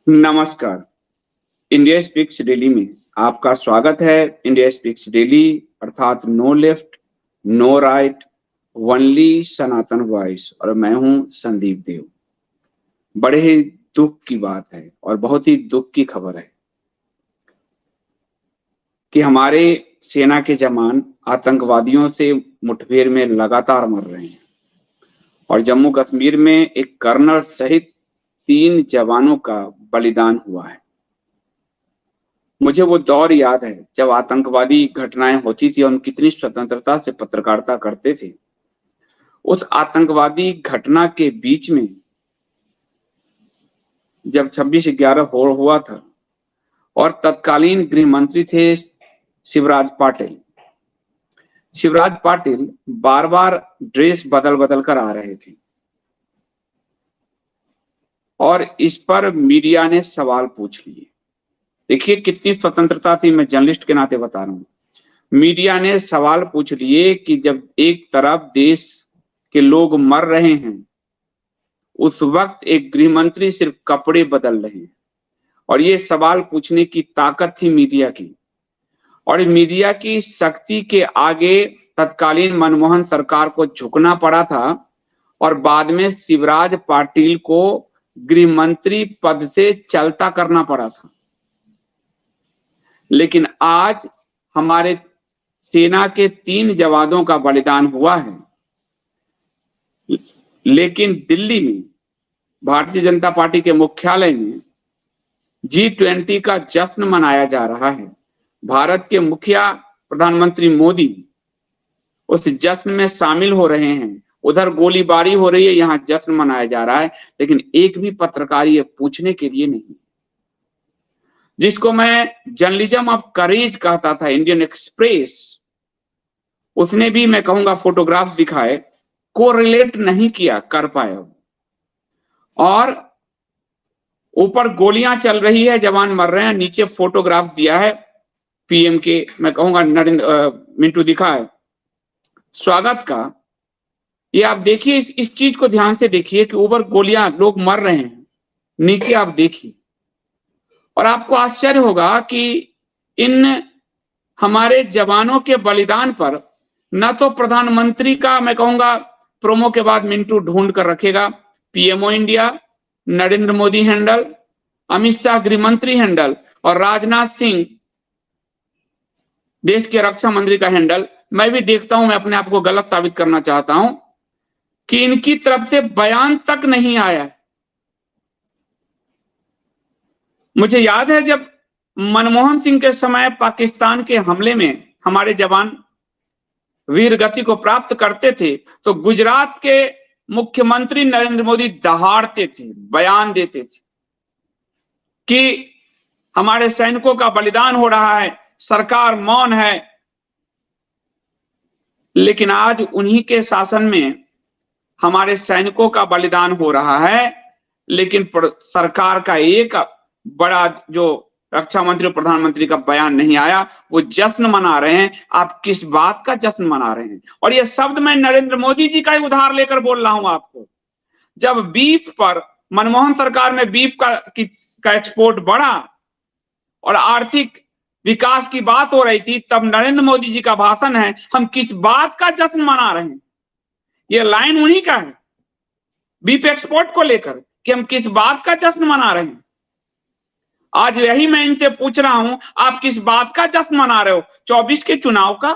नमस्कार। India speaks daily में आपका स्वागत है। इंडिया स्पीक्स डेली अर्थात no left no right, only सनातन वॉइस, और मैं हूं संदीप देव। बड़े ही दुख की बात है और बहुत ही दुख की खबर है कि हमारे सेना के जवान आतंकवादियों से मुठभेड़ में लगातार मर रहे हैं और जम्मू कश्मीर में एक कर्नल सहित 3 जवानों का बलिदान हुआ है। मुझे वो दौर याद है जब आतंकवादी घटनाएं होती थी और हम कितनी स्वतंत्रता से पत्रकारिता करते थे। उस आतंकवादी घटना के बीच में जब 26/11 हुआ था और तत्कालीन गृह मंत्री थे शिवराज पाटिल। शिवराज पाटिल बार बार ड्रेस बदल बदल कर आ रहे थे और इस पर मीडिया ने सवाल पूछ लिए। देखिए कितनी स्वतंत्रता थी, मैं जर्नलिस्ट के नाते बता रहा हूं। मीडिया ने सवाल पूछ लिए कि जब एक तरफ देश के लोग मर रहे हैं, उस वक्त एक गृह मंत्री सिर्फ कपड़े बदल रहे हैं। और ये सवाल पूछने की ताकत थी मीडिया की, और मीडिया की शक्ति के आगे तत्कालीन मनमोहन सरकार को झुकना पड़ा था और बाद में शिवराज पाटिल को गृह मंत्री पद से चलता करना पड़ा था। लेकिन आज हमारे सेना के 3 जवानों का बलिदान हुआ है, लेकिन दिल्ली में भारतीय जनता पार्टी के मुख्यालय में G20 का जश्न मनाया जा रहा है। भारत के मुखिया प्रधानमंत्री मोदी उस जश्न में शामिल हो रहे हैं। उधर गोलीबारी हो रही है, यहाँ जश्न मनाया जा रहा है, लेकिन एक भी पत्रकार ये पूछने के लिए नहीं। जिसको मैं जर्नलिज्म ऑफ करेज कहता था, इंडियन एक्सप्रेस, उसने भी मैं कहूंगा फोटोग्राफ दिखाए, कोरिलेट नहीं किया कर पाए। और ऊपर गोलियां चल रही है, जवान मर रहे हैं, नीचे फोटोग्राफ दिया है पीएम के, मैं कहूंगा मिंटू दिखा है स्वागत का। ये आप देखिए, इस चीज को ध्यान से देखिए कि ऊपर गोलियां, लोग मर रहे हैं, नीचे आप देखिए और आपको आश्चर्य होगा कि इन हमारे जवानों के बलिदान पर न तो प्रधानमंत्री का, मैं कहूंगा प्रोमो के बाद मिंटू ढूंढ कर रखेगा, PMO India, Narendra Modi handle, Amit Shah गृह मंत्री हैंडल और राजनाथ सिंह देश के रक्षा मंत्री का हैंडल। मैं भी देखता हूं, मैं अपने आप को गलत साबित करना चाहता हूं कि इनकी तरफ से बयान तक नहीं आया। मुझे याद है जब मनमोहन सिंह के समय पाकिस्तान के हमले में हमारे जवान वीर गति को प्राप्त करते थे, तो गुजरात के मुख्यमंत्री नरेंद्र मोदी दहाड़ते थे, बयान देते थे कि हमारे सैनिकों का बलिदान हो रहा है, सरकार मौन है। लेकिन आज उन्हीं के शासन में हमारे सैनिकों का बलिदान हो रहा है, लेकिन सरकार का एक बड़ा जो रक्षा मंत्री और प्रधानमंत्री का बयान नहीं आया। वो जश्न मना रहे हैं। आप किस बात का जश्न मना रहे हैं? और ये शब्द मैं नरेंद्र मोदी जी का ही उधार लेकर बोल रहा हूं आपको। जब बीफ पर मनमोहन सरकार में बीफ का एक्सपोर्ट बढ़ा और आर्थिक विकास की बात हो रही थी, तब नरेंद्र मोदी जी का भाषण है, हम किस बात का जश्न मना रहे हैं। ये लाइन उन्हीं का है बीफ एक्सपोर्ट को लेकर कि हम किस बात का जश्न मना रहे हैं। आज यही मैं इनसे पूछ रहा हूं, आप किस बात का जश्न मना रहे हो? 24 के चुनाव का?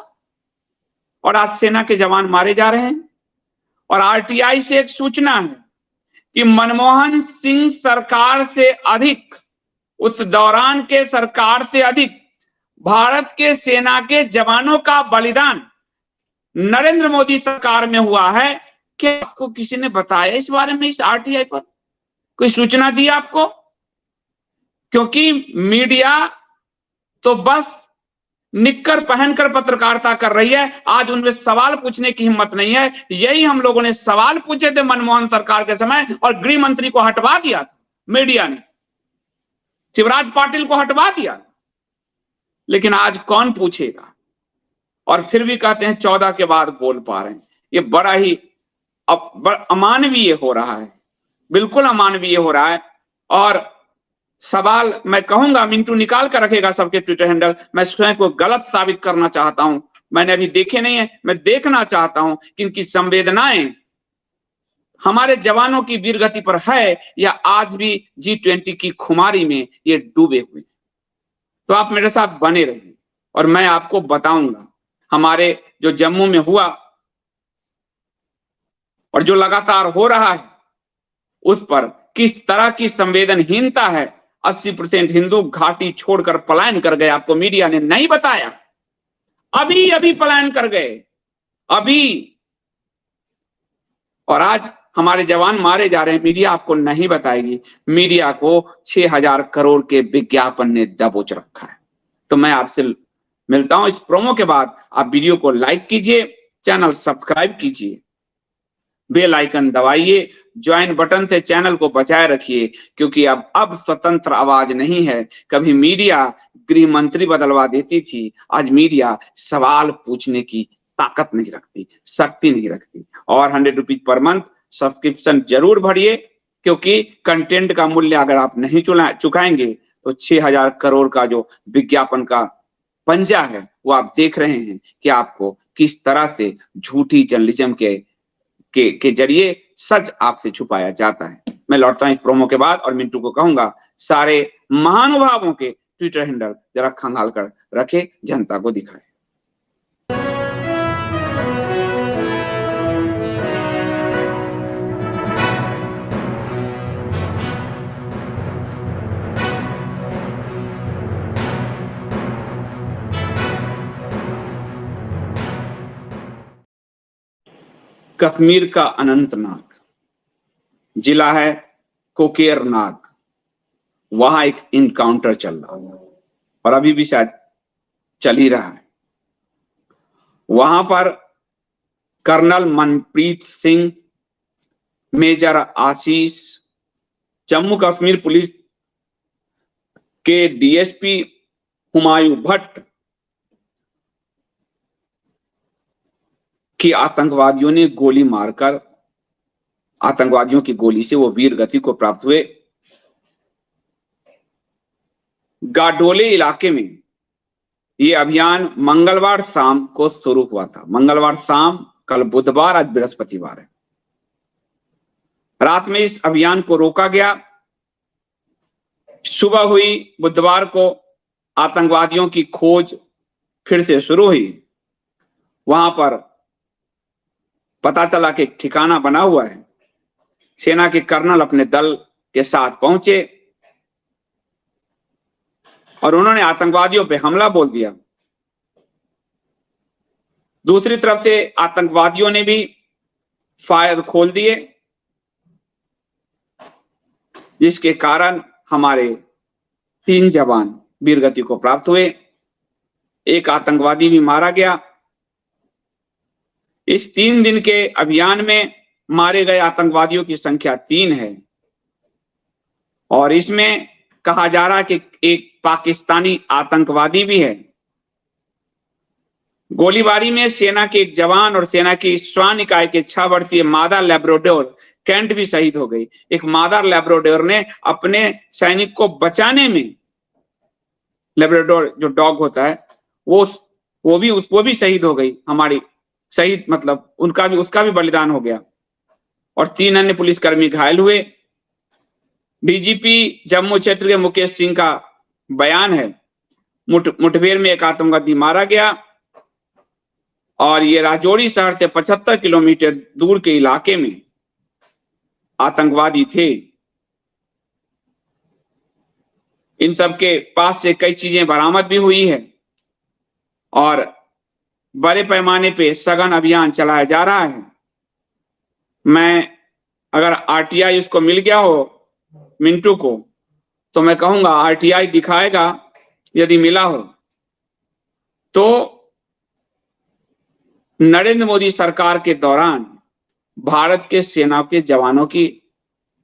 और आज सेना के जवान मारे जा रहे हैं। और आरटीआई से एक सूचना है कि मनमोहन सिंह सरकार से अधिक, उस दौरान के सरकार से अधिक भारत के सेना के जवानों का बलिदान नरेंद्र मोदी सरकार में हुआ है। क्या आपको किसी ने बताया इस बारे में? इस आरटीआई पर कोई सूचना दी आपको? क्योंकि मीडिया तो बस निक्कर पहनकर पत्रकारिता कर रही है। आज उनमें सवाल पूछने की हिम्मत नहीं है। यही हम लोगों ने सवाल पूछे थे मनमोहन सरकार के समय और गृह मंत्री को हटवा दिया था मीडिया ने, शिवराज पाटिल को हटवा दिया। लेकिन आज कौन पूछेगा? और फिर भी कहते हैं 14 के बाद बोल पा रहे हैं। ये बड़ा ही अमानवीय हो रहा है, बिल्कुल अमानवीय हो रहा है। और सवाल मैं कहूंगा, मिंटू निकाल कर रखेगा सबके ट्विटर हैंडल, मैं स्वयं को गलत साबित करना चाहता हूं। मैंने अभी देखे नहीं है, मैं देखना चाहता हूं कि इनकी संवेदनाएं हमारे जवानों की वीरगति पर है या आज भी G20 की खुमारी में ये डूबे हुए। तो आप मेरे साथ बने रहिए और मैं आपको बताऊंगा हमारे जो जम्मू में हुआ और जो लगातार हो रहा है उस पर किस तरह की संवेदनहीनता है। 80% हिंदू घाटी छोड़कर पलायन कर गए, आपको मीडिया ने नहीं बताया, अभी अभी पलायन कर गए अभी। और आज हमारे जवान मारे जा रहे हैं, मीडिया आपको नहीं बताएगी। मीडिया को 6000 करोड़ के विज्ञापन ने दबोच रखा है। तो मैं आपसे मिलता हूं इस प्रोमो के बाद। आप वीडियो को लाइक कीजिए, चैनल सब्सक्राइब कीजिए, बेल आइकन दबाइए, ज्वाइन बटन से चैनल को बचाए रखिए, क्योंकि अब स्वतंत्र आवाज नहीं है। कभी मीडिया गृह मंत्री बदलवा देती थी, आज मीडिया सवाल पूछने की ताकत नहीं रखती, शक्ति नहीं रखती। और 100 रुपीज पर मंथ सब्सक्रिप्शन जरूर भरिए, क्योंकि कंटेंट का मूल्य अगर आप नहीं चुकाएंगे तो 6000 करोड़ का जो विज्ञापन का पंजा है वो आप देख रहे हैं कि आपको किस तरह से झूठी जर्नलिज्म के जरिए सच आपसे छुपाया जाता है। मैं लौटता हूं इस प्रोमो के बाद और मिंटू को कहूंगा सारे महानुभावों के ट्विटर हैंडल जरा खंगाल कर रखे, जनता को दिखाए। कश्मीर का अनंतनाग जिला है कोकेरनाग, वहां एक इनकाउंटर चल रहा है और अभी भी शायद चल ही रहा है। वहां पर कर्नल मनप्रीत सिंह, मेजर आशीष, जम्मू कश्मीर पुलिस के डीएसपी हुमायूं भट्ट कि आतंकवादियों ने गोली मारकर, आतंकवादियों की गोली से वो वीर गति को प्राप्त हुए। गाडोले इलाके में ये अभियान मंगलवार शाम को शुरू हुआ था। मंगलवार शाम, कल बुधवार, आज बृहस्पतिवार है। रात में इस अभियान को रोका गया। सुबह हुई बुधवार को आतंकवादियों की खोज फिर से शुरू हुई। वहां पर पता चला कि एक ठिकाना बना हुआ है। सेना के कर्नल अपने दल के साथ पहुंचे और उन्होंने आतंकवादियों पे हमला बोल दिया। दूसरी तरफ से आतंकवादियों ने भी फायर खोल दिए, जिसके कारण हमारे 3 जवान वीरगति को प्राप्त हुए। एक आतंकवादी भी मारा गया। इस 3 दिन के अभियान में मारे गए आतंकवादियों की संख्या 3 है और इसमें कहा जा रहा है कि एक पाकिस्तानी आतंकवादी भी है। गोलीबारी में सेना के एक जवान और सेना की श्वान इकाई के 6 वर्षीय मादा लैब्राडोर कैंट भी शहीद हो गई। एक मादा लैब्राडोर ने अपने सैनिक को बचाने में, लैब्राडोर जो डॉग होता है वो भी शहीद हो गई। हमारी शहीद मतलब उसका भी बलिदान हो गया और 3 अन्य पुलिसकर्मी घायल हुए। डीजीपी जम्मू क्षेत्र के मुकेश सिंह का बयान है, मुठभेड़ में एक आतंकवादी मारा गया और ये राजौरी शहर से 75 किलोमीटर दूर के इलाके में आतंकवादी थे। इन सब के पास से कई चीजें बरामद भी हुई है और बड़े पैमाने पे सघन अभियान चलाया जा रहा है। मैं अगर आरटीआई उसको मिल गया हो मिंटू को, तो मैं कहूंगा आरटीआई दिखाएगा। यदि मिला हो तो नरेंद्र मोदी सरकार के दौरान भारत के सेना के जवानों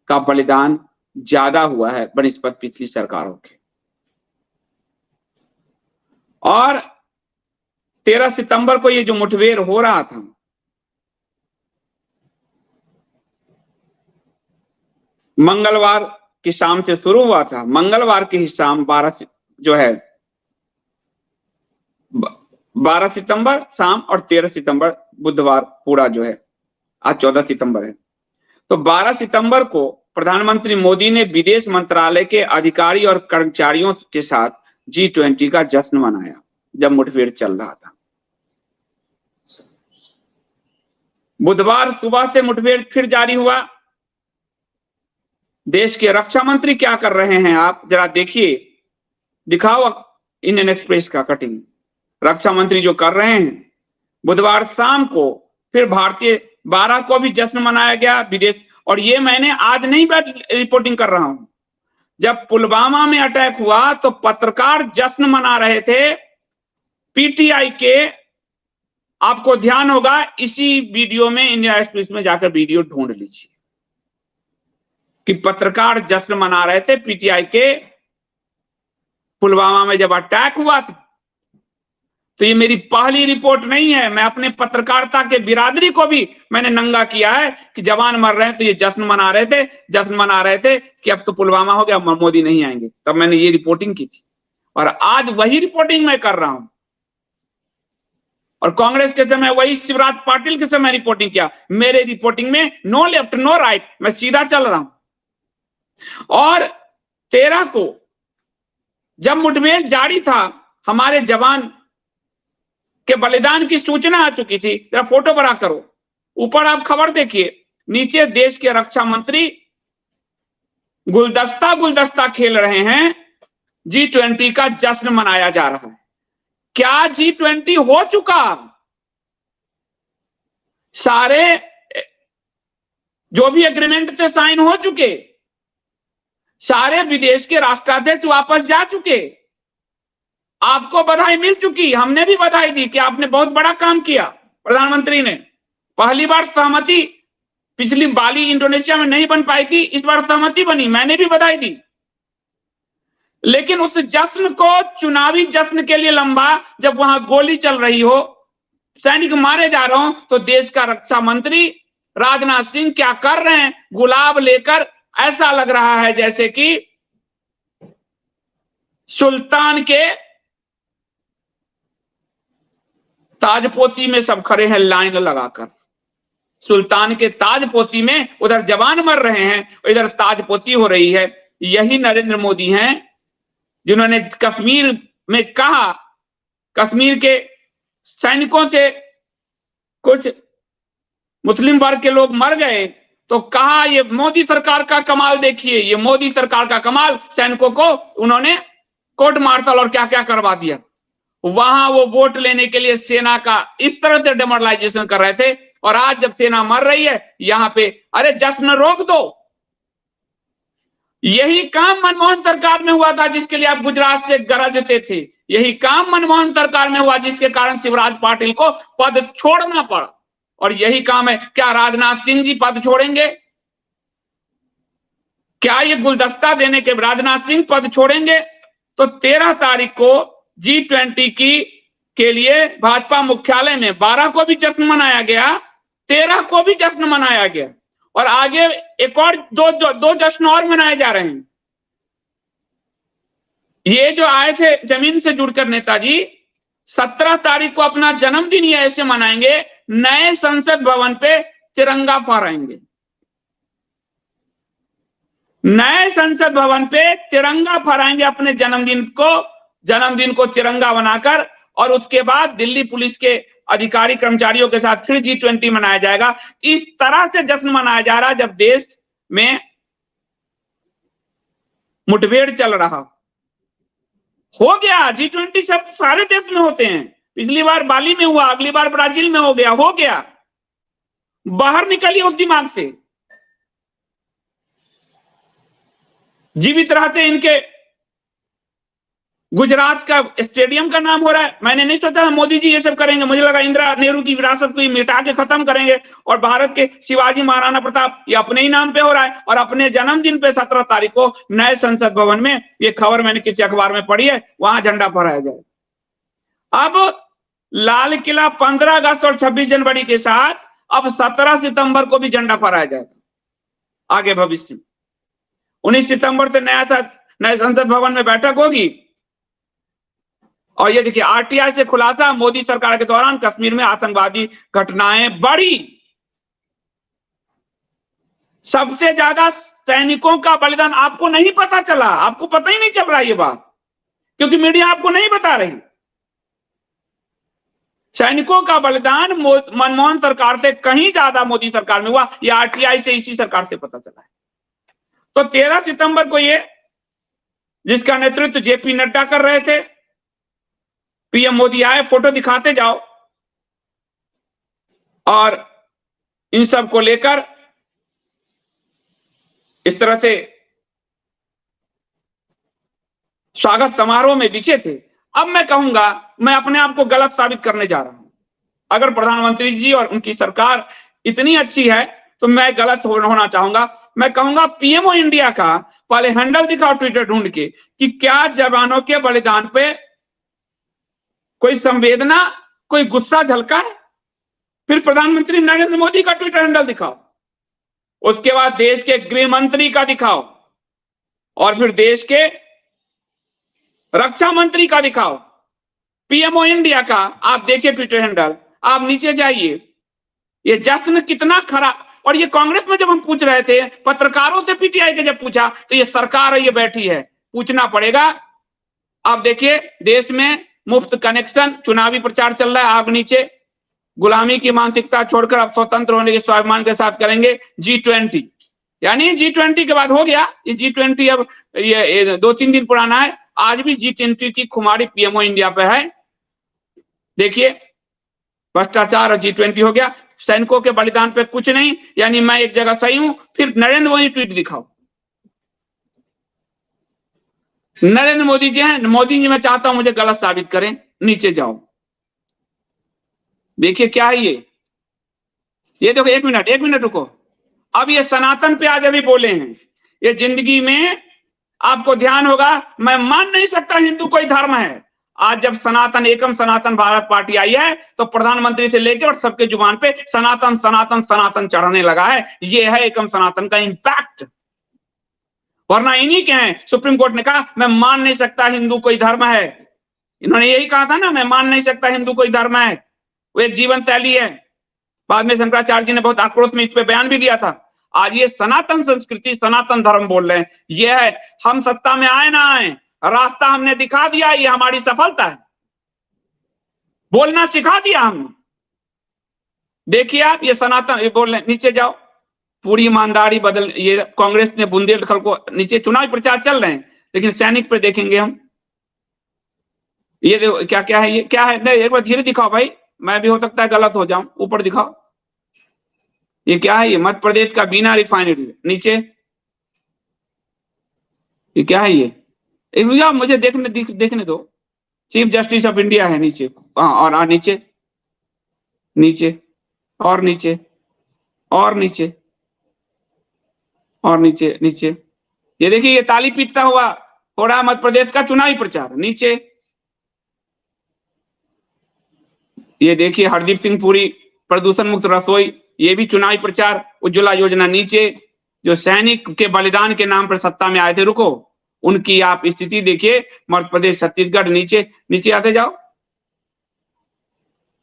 का बलिदान ज्यादा हुआ है बनिस्बत पिछली सरकारों के। और 13 सितंबर को ये जो मुठभेड़ हो रहा था, मंगलवार की शाम से शुरू हुआ था, मंगलवार की ही शाम 12 सितंबर शाम और 13 सितंबर बुधवार पूरा जो है, आज 14 सितंबर है। तो 12 सितंबर को प्रधानमंत्री मोदी ने विदेश मंत्रालय के अधिकारी और कर्मचारियों के साथ G20 का जश्न मनाया जब मुठभेड़ चल रहा था। बुधवार सुबह से मुठभेड़ फिर जारी हुआ। देश के रक्षा मंत्री क्या कर रहे हैं आप जरा देखिए, दिखाओ इंडियन एक्सप्रेस का कटिंग। रक्षा मंत्री जो कर रहे हैं, बुधवार शाम को फिर भारतीय 12 को भी जश्न मनाया गया विदेश। और ये मैंने आज नहीं रिपोर्टिंग कर रहा हूं, जब पुलवामा में अटैक हुआ तो पत्रकार जश्न मना रहे थे पीटीआई के। आपको ध्यान होगा, इसी वीडियो में इंडिया एक्सप्रेस में जाकर वीडियो ढूंढ लीजिए कि पत्रकार जश्न मना रहे थे पीटीआई के पुलवामा में जब अटैक हुआ था। तो ये मेरी पहली रिपोर्ट नहीं है, मैं अपने पत्रकारिता के बिरादरी को भी मैंने नंगा किया है कि जवान मर रहे हैं तो ये जश्न मना रहे थे कि अब तो पुलवामा हो गया, मोदी नहीं आएंगे। तब मैंने ये रिपोर्टिंग की थी और आज वही रिपोर्टिंग मैं कर रहा हूं। और कांग्रेस के समय वही शिवराज पाटिल के समय रिपोर्टिंग किया। मेरे रिपोर्टिंग में नो लेफ्ट नो राइट, मैं सीधा चल रहा हूं। और 13 को जब मुठभेड़ जारी था, हमारे जवान के बलिदान की सूचना आ चुकी थी। जरा फोटो बड़ा करो, ऊपर आप खबर देखिए, नीचे देश के रक्षा मंत्री गुलदस्ता खेल रहे हैं। G20 का जश्न मनाया जा रहा है। क्या G20 हो चुका? सारे जो भी एग्रीमेंट थे साइन हो चुके, सारे विदेश के राष्ट्राध्यक्ष वापस जा चुके, आपको बधाई मिल चुकी, हमने भी बधाई दी कि आपने बहुत बड़ा काम किया। प्रधानमंत्री ने पहली बार सहमति, पिछली बाली इंडोनेशिया में नहीं बन पाई थी, इस बार सहमति बनी, मैंने भी बधाई दी। लेकिन उस जश्न को चुनावी जश्न के लिए लंबा, जब वहां गोली चल रही हो, सैनिक मारे जा रहे हो, तो देश का रक्षा मंत्री राजनाथ सिंह क्या कर रहे हैं? गुलाब लेकर, ऐसा लग रहा है जैसे कि सुल्तान के ताजपोशी में सब खड़े हैं लाइन लगाकर। सुल्तान के ताजपोशी में उधर जवान मर रहे हैं, इधर ताजपोशी हो रही है। यही नरेंद्र मोदी हैं जिन्होंने कश्मीर में कहा, कश्मीर के सैनिकों से कुछ मुस्लिम वर्ग के लोग मर गए तो कहा ये मोदी सरकार का कमाल देखिए, ये मोदी सरकार का कमाल। सैनिकों को उन्होंने कोर्ट मार्शल और क्या क्या करवा दिया। वहां वो वोट लेने के लिए सेना का इस तरह से डेमोरलाइजेशन कर रहे थे, और आज जब सेना मर रही है यहां पे अरे जश्न रोक दो। यही काम मनमोहन सरकार में हुआ था जिसके लिए आप गुजरात से गरजते थे। यही काम मनमोहन सरकार में हुआ जिसके कारण शिवराज पाटिल को पद छोड़ना पड़ा। और यही काम है, क्या राजनाथ सिंह जी पद छोड़ेंगे? क्या ये गुलदस्ता देने के राजनाथ सिंह पद छोड़ेंगे? तो 13 तारीख को G20 के लिए भाजपा मुख्यालय में 12 को भी जश्न मनाया गया, 13 को भी जश्न मनाया गया, और आगे एक और दो जश्न और मनाए जा रहे हैं। ये जो आए थे जमीन से जुड़कर नेताजी, 17 तारीख को अपना जन्मदिन ये ऐसे मनाएंगे, नए संसद भवन पे तिरंगा फहराएंगे। नए संसद भवन पे तिरंगा फहराएंगे अपने जन्मदिन को तिरंगा बनाकर, और उसके बाद दिल्ली पुलिस के अधिकारी कर्मचारियों के साथ फिर G20 मनाया जाएगा। इस तरह से जश्न मनाया जा रहा है जब देश में मुठभेड़ चल रहा हो गया। G20 सब सारे देश में होते हैं, पिछली बार बाली में हुआ, अगली बार ब्राजील में हो गया। बाहर निकलिए उस दिमाग से। जीवित रहते इनके गुजरात का स्टेडियम का नाम हो रहा है। मैंने नहीं सोचा मोदी जी ये सब करेंगे, मुझे लगा इंदिरा नेहरू की विरासत को मिटा के खत्म करेंगे, और भारत के शिवाजी महाराणा प्रताप ये अपने ही नाम पे हो रहा है। और अपने जन्मदिन पे 17 तारीख को नए संसद भवन में, ये खबर मैंने किसी अखबार में पढ़ी है, वहां झंडा फहराया जाए। अब लाल किला 15 अगस्त और 26 जनवरी के साथ अब 17 सितंबर को भी झंडा फहराया जाएगा आगे भविष्य में। 19 सितंबर से नए संसद भवन में बैठक होगी। और ये देखिए, आरटीआई से खुलासा, मोदी सरकार के दौरान कश्मीर में आतंकवादी घटनाएं बढ़ी। सबसे ज्यादा सैनिकों का बलिदान आपको नहीं पता चला, आपको पता ही नहीं चल रहा ये बात, क्योंकि मीडिया आपको नहीं बता रही। सैनिकों का बलिदान मनमोहन सरकार से कहीं ज्यादा मोदी सरकार में हुआ, यह आरटीआई से, इसी सरकार से पता चला है। तो 13 सितंबर को ये, जिसका नेतृत्व जेपी नड्डा कर रहे थे, पीएम मोदी आए, फोटो दिखाते जाओ, और इन सब को लेकर इस तरह से स्वागत समारोह में बिछे थे। अब मैं कहूंगा, मैं अपने आप को गलत साबित करने जा रहा हूं। अगर प्रधानमंत्री जी और उनकी सरकार इतनी अच्छी है तो मैं गलत होना चाहूंगा। मैं कहूंगा पीएमओ इंडिया का पहले हैंडल दिखाओ ट्विटर ढूंढ के कि क्या जवानों के बलिदान पे कोई संवेदना, कोई गुस्सा झलका है। फिर प्रधानमंत्री नरेंद्र मोदी का ट्विटर हैंडल दिखाओ, उसके बाद देश के गृह मंत्री का दिखाओ, और फिर देश के रक्षा मंत्री का दिखाओ। पीएमओ इंडिया का आप देखिए ट्विटर हैंडल, आप नीचे जाइए, ये जश्न कितना खराब। और ये कांग्रेस में जब हम पूछ रहे थे, पत्रकारों से पीटीआई के जब पूछा, तो ये सरकार है, ये बैठी है, पूछना पड़ेगा। आप देखिए, देश में मुफ्त कनेक्शन, चुनावी प्रचार चल रहा है, आप नीचे गुलामी की मानसिकता छोड़कर अब स्वतंत्र होने के स्वाभिमान के साथ करेंगे G20। यानी G20 के बाद हो गया ये G20, अब ये 2-3 दिन पुराना है, आज भी G20 की खुमारी पीएमओ इंडिया पे है। देखिए, भ्रष्टाचार और G20 हो गया, सैनिकों के बलिदान पे कुछ नहीं, यानी मैं एक जगह सही हूं। फिर नरेंद्र मोदी ट्वीट दिखाओ, नरेंद्र मोदी जी हैं, मोदी जी मैं चाहता हूं मुझे गलत साबित करें, नीचे जाओ, देखिए क्या है ये देखो, एक मिनट रुको। अब ये सनातन पे आज अभी बोले हैं, ये जिंदगी में आपको ध्यान होगा, मैं मान नहीं सकता हिंदू कोई धर्म है। आज जब सनातन, एकम सनातन भारत पार्टी आई है, तो प्रधानमंत्री से लेकर और सबके जुबान पे सनातन सनातन सनातन चढ़ने लगा है। ये है एकम सनातन का इंपैक्ट। वरना इन्हीं के हैं, सुप्रीम कोर्ट ने कहा मैं मान नहीं सकता हिंदू कोई धर्म है। इन्होंने यही कहा था ना, मैं मान नहीं सकता हिंदू कोई धर्म है, वो एक जीवन शैली है। बाद में शंकराचार्य जी ने बहुत आक्रोश में इस पे बयान भी दिया था। आज ये सनातन संस्कृति, सनातन धर्म बोल रहे हैं। ये है, हम सत्ता में आए ना आए, रास्ता हमने दिखा दिया, ये हमारी सफलता है। बोलना सिखा दिया हमने। देखिए आप, ये सनातन ये बोल रहे हैं, नीचे जाओ, पूरी ईमानदारी बदल, ये कांग्रेस ने बुंदेलखंड को, नीचे चुनावी प्रचार चल रहे हैं, लेकिन सैनिक पे देखेंगे हम। ये देखो क्या क्या है, ये क्या है, नहीं एक बार धीरे दिखाओ भाई, मैं भी हो सकता है गलत हो जाऊं, ऊपर दिखाओ। ये क्या है, ये मध्य प्रदेश का बीना रिफाइनरी, नीचे ये क्या है, ये मुझे देखने दो, चीफ जस्टिस ऑफ इंडिया है नीचे। हाँ, और नीचे नीचे और नीचे और नीचे और नीचे नीचे, ये देखिए, ये ताली पीटता हुआ हो रहा मध्य प्रदेश का चुनावी प्रचार। नीचे ये देखिए, हरदीप सिंह पुरी प्रदूषण मुक्त रसोई, ये भी चुनावी प्रचार। उज्ज्वला योजना नीचे, जो सैनिक के बलिदान के नाम पर सत्ता में आए थे, रुको, उनकी आप स्थिति देखिए, मध्य प्रदेश, छत्तीसगढ़। नीचे नीचे आते जाओ,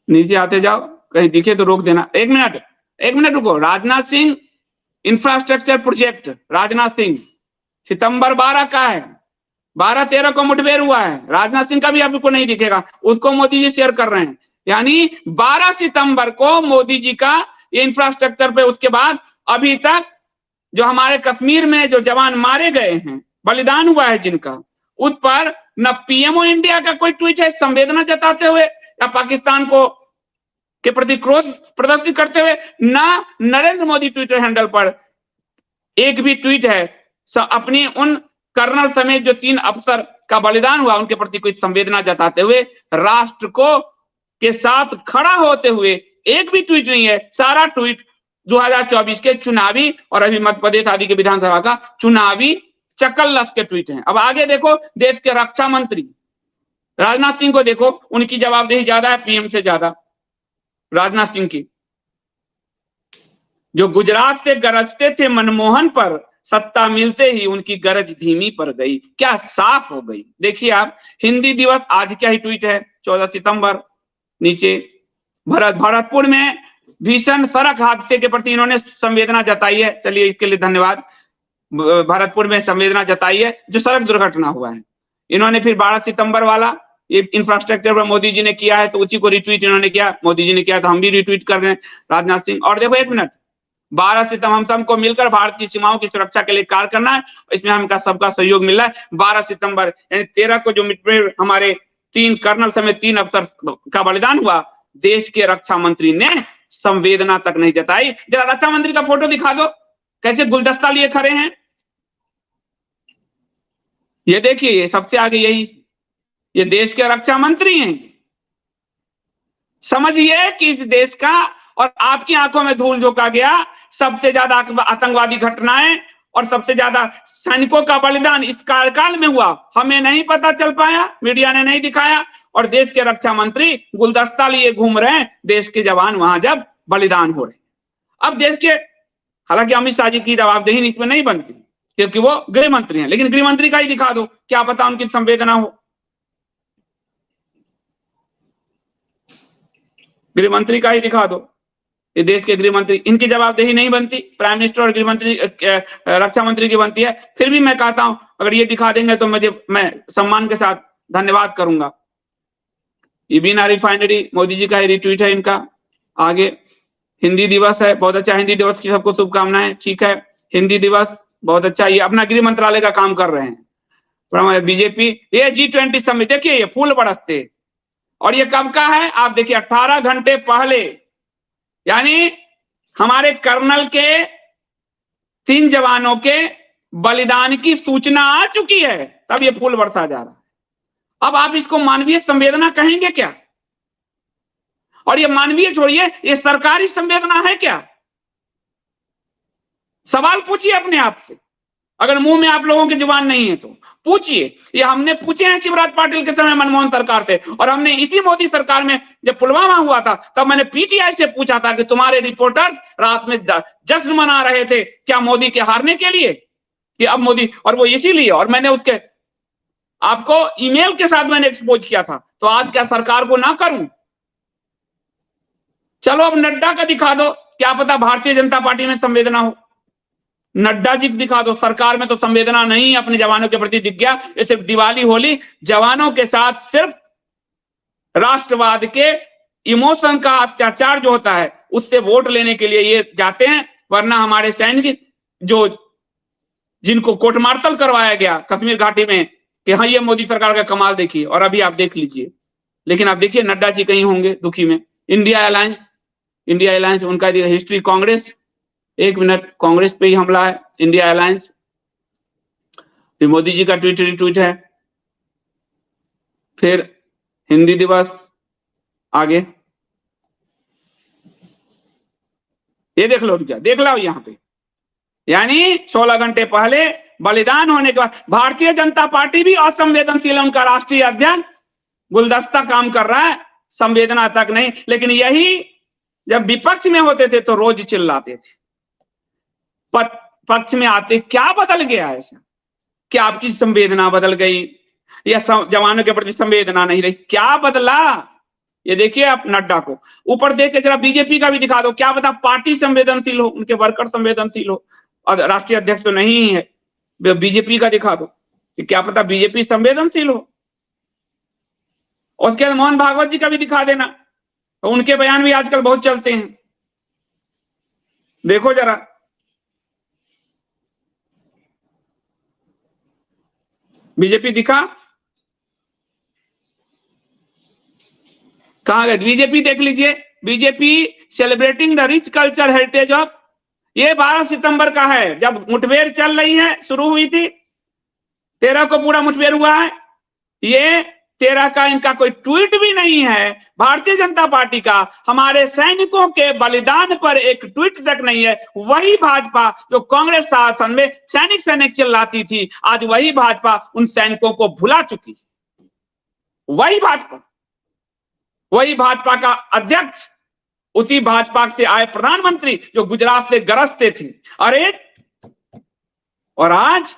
नीचे आते जाओ, कहीं दिखे तो रोक देना। एक मिनट रुको। राजनाथ सिंह इंफ्रास्ट्रक्चर प्रोजेक्ट, राजनाथ सिंह सितंबर 12 का है, 12-13 को मुठभेड़ हुआ है। राजनाथ सिंह का भी आपको नहीं दिखेगा, उसको मोदी जी शेयर कर रहे हैं। यानी 12 सितंबर को मोदी जी का ये इंफ्रास्ट्रक्चर पे, उसके बाद अभी तक जो हमारे कश्मीर में जो जवान मारे गए हैं, बलिदान हुआ है जिनका, उस पर न पीएमओ इंडिया का कोई ट्वीट है संवेदना जताते हुए या पाकिस्तान को के प्रति क्रोध प्रदर्शित करते हुए, ना नरेंद्र मोदी ट्विटर हैंडल पर एक भी ट्वीट है अपनी उन कर्नल समेत जो 3 अफसर का बलिदान हुआ उनके प्रति कोई संवेदना जताते हुए, राष्ट्र को के साथ खड़ा होते हुए एक भी ट्वीट नहीं है। सारा ट्वीट 2024 के चुनावी और अभी मध्य प्रदेश आदि के विधानसभा का चुनावी चकल्लस के ट्वीट हैं। अब आगे देखो, देश के रक्षा मंत्री राजनाथ सिंह को देखो, उनकी जवाबदेही ज्यादा है पीएम से ज्यादा। राजनाथ सिंह की, जो गुजरात से गरजते थे मनमोहन पर, सत्ता मिलते ही उनकी गरज धीमी पड़ गई। क्या साफ हो गई। देखिए आप, हिंदी दिवस आज क्या ही ट्वीट है, 14 सितंबर। नीचे भरतपुर में भीषण सड़क हादसे के प्रति इन्होंने संवेदना जताई है। चलिए, इसके लिए धन्यवाद। भरतपुर में संवेदना जताई है जो सड़क दुर्घटना हुआ है। इन्होंने फिर 12 सितंबर वाला ये इंफ्रास्ट्रक्चर पर मोदी जी ने किया है तो उसी को रिट्वीट इन्होंने किया। मोदी जी ने किया तो हम भी रिट्वीट कर रहे हैं, राजनाथ सिंह। और देखो, एक मिनट, 12 सितंबर हम सबको मिलकर भारत की सीमाओं की सुरक्षा के लिए कार्य करना है, इसमें हमका सबका सहयोग मिल रहा है। 12 सितंबर यानी 13 को जो मुठभेड़ हमारे 3 कर्नल समेत 3 अफसर का बलिदान हुआ, देश के रक्षा मंत्री ने संवेदना तक नहीं जताई। जरा रक्षा मंत्री का फोटो दिखा दो, कैसे गुलदस्ता लिए खड़े हैं। ये देखिए, ये सबसे आगे यही, ये देश के रक्षा मंत्री हैं। समझिए कि इस देश का और आपकी आंखों में धूल झोंका गया सबसे ज्यादा आतंकवादी घटनाएं और सबसे ज्यादा सैनिकों का बलिदान इस कार्यकाल में हुआ। हमें नहीं पता चल पाया, मीडिया ने नहीं दिखाया, और देश के रक्षा मंत्री गुलदस्ता लिए घूम रहे हैं देश के जवान वहां जब बलिदान हो रहे। अब देश के, हालांकि अमित शाह जी की जवाबदेही इसमें नहीं बनती क्योंकि वो गृह मंत्री हैं, लेकिन गृह मंत्री का ही दिखा दो, क्या पता उनकी संवेदना हो। गृह मंत्री का ही दिखा दो, ये देश के गृह मंत्री, इनकी जवाबदेही नहीं बनती। प्राइम मिनिस्टर और गृह मंत्री, रक्षा मंत्री की बनती है। फिर भी मैं कहता हूं अगर ये दिखा देंगे तो मैं सम्मान के साथ धन्यवाद करूंगा। ये बीना रिफाइनरी मोदी जी का ही रिट्वीट है इनका। आगे हिंदी दिवस है, बहुत अच्छा, हिंदी दिवस की सबको शुभकामनाएं। ठीक है, हिंदी दिवस बहुत अच्छा, ये अपना गृह मंत्रालय का काम कर रहे हैं। बीजेपी ये G20 समिट, देखिए ये फूल बरसते, और ये कब का है आप देखिए, 18 घंटे पहले, यानी हमारे कर्नल के 3 जवानों के बलिदान की सूचना आ चुकी है, तब ये फूल बरसा जा रहा है। अब आप इसको मानवीय संवेदना कहेंगे क्या? और ये मानवीय छोड़िए, ये सरकारी संवेदना है क्या? सवाल पूछिए अपने आप से, अगर मुंह में आप लोगों की जुबान नहीं है तो पूछिए। ये हमने पूछे हैं शिवराज पाटिल के समय मनमोहन सरकार से, और हमने इसी मोदी सरकार में जब पुलवामा हुआ था तब मैंने पीटीआई से पूछा था कि तुम्हारे रिपोर्टर्स रात में जश्न मना रहे थे क्या मोदी के हारने के लिए, कि अब मोदी, और वो इसीलिए, और मैंने उसके आपको ईमेल के साथ मैंने एक्सपोज किया था। तो आज क्या सरकार को ना करूं? चलो अब नड्डा का दिखा दो, क्या पता भारतीय जनता पार्टी में संवेदना हो। नड्डा जी को दिखा दो, सरकार में तो संवेदना नहीं, अपने जवानों के प्रति दिख गया। ये सिर्फ दिवाली होली जवानों के साथ सिर्फ राष्ट्रवाद के इमोशन का अत्याचार जो होता है उससे वोट लेने के लिए ये जाते हैं, वरना हमारे सैनिक जो जिनको कोर्ट मार्शल करवाया गया कश्मीर घाटी में कि हाँ ये मोदी सरकार का कमाल देखिए, और अभी आप देख लीजिए। लेकिन आप देखिए नड्डा जी कहीं होंगे दुखी में। इंडिया अलायंस उनका हिस्ट्री, कांग्रेस, एक मिनट, कांग्रेस पे ही हमला है, इंडिया अलायंस, फिर मोदी जी का ट्वीट है, फिर हिंदी दिवस, आगे ये देख लो, क्या देख लो यहाँ पे, यानी 16 घंटे पहले बलिदान होने के बाद भारतीय जनता पार्टी भी असंवेदनशील है। उनका राष्ट्रीय अध्ययन गुलदस्ता काम कर रहा है, संवेदना तक नहीं। लेकिन यही जब विपक्ष में होते थे तो रोज चिल्लाते थे, पक्ष में आते क्या बदल गया ऐसा? क्या आपकी संवेदना बदल गई या जवानों के प्रति संवेदना नहीं रही? क्या बदला? ये देखिए आप नड्डा को ऊपर देख के जरा बीजेपी का भी दिखा दो, क्या पता पार्टी संवेदनशील हो, उनके वर्कर संवेदनशील हो, और राष्ट्रीय अध्यक्ष तो नहीं है। बीजेपी का दिखा दो कि क्या पता बीजेपी संवेदनशील हो। उसके बाद मोहन भागवत जी का भी दिखा देना, तो उनके बयान भी आजकल बहुत चलते हैं। देखो जरा, बीजेपी दिखा, कहां गए बीजेपी? देख लीजिए, BJP celebrating the rich culture heritage of, ये 12 सितंबर का है जब मुठभेड़ चल रही है, शुरू हुई थी, 13 को पूरा मुठभेड़ हुआ है। ये 13 का इनका कोई ट्वीट भी नहीं है भारतीय जनता पार्टी का, हमारे सैनिकों के बलिदान पर एक ट्वीट तक नहीं है। वही भाजपा जो कांग्रेस शासन में सैनिक चिल्लाती थी, आज वही भाजपा उन सैनिकों को भुला चुकी। वही भाजपा का अध्यक्ष, उसी भाजपा से आए प्रधानमंत्री जो गुजरात से गरजते थे, अरे और आज